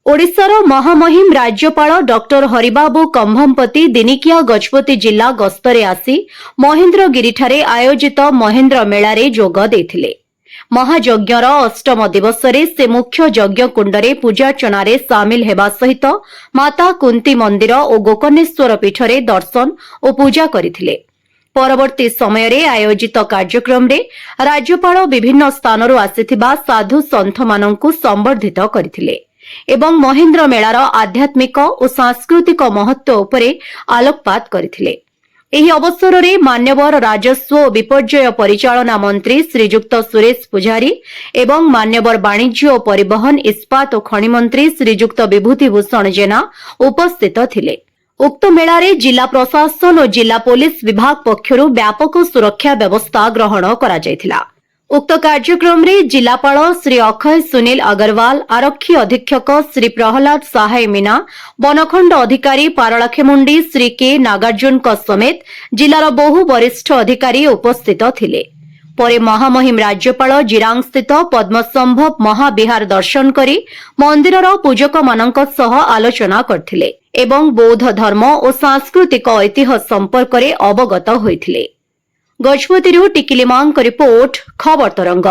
ओडिशार महामहिम राज्यपाल डॉक्टर हरिबाबू कंभमपति दिनिकिया गजपति जिला गस्तरे आसी महेन्द्रगिरिठारे आयोजित महेन्द्र मेलारे जोग देथिले। महायज्ञर अष्टम दिवसरे से मुख्य यज्ञ कुंडरे पूजार्चनारे सामिल हेबा सहित माता कुंती मंदिर और गोकर्णेश्वर पीठरे दर्शन और पूजा करिथिले। परवर्ती समय रे आयोजित कार्यक्रम रे राज्यपाल विभिन्न स्थानरू आसिथिबा साधु संत माननकु संबर्धित करिथिले एवं महेन्द्र मेलार आध्यात्मिक और सांस्कृतिक महत्व उपरे आलोकपात करिथिले। एही अवसर रे मान्यवर राजस्व और विपर्यय परिचालना मंत्री श्रीजुक्त सुरेश पुजारी एवं मान्यवर वाणिज्य और परिवहन इस्पात और खनि मंत्री श्रीजुक्त विभूतिभूषण जेना उपस्थित थिले। उक्त मेलारे जिला प्रशासन और जिला पुलिस विभाग पक्षरु व्यापक सुरक्षा व्यवस्था ग्रहण करा जायथिला। उक्त कार्यक्रम रे जिलापाल श्री अक्षय सुनील अग्रवाल, आरक्षी अधीक्षक श्री प्रहलाद सहाय मीना, बनखंड अधिकारी पारलाखेमुंडी श्री के नागार्जुन समेत जिलार बहु वरिष्ठ अधिकारी उपस्थित थिले। परे महामहिम राज्यपाल जिरांग स्थित पद्मसंभव महाविहार दर्शन करी मंदिरर पूजक मानक सह आलोचना करथिले एवं बौद्ध धर्म और सांस्कृतिक ऐतिह्य संपर्क में अवगत होइथिले। गजपतिरु टिकिली मांग रिपोर्ट खबर तरंग।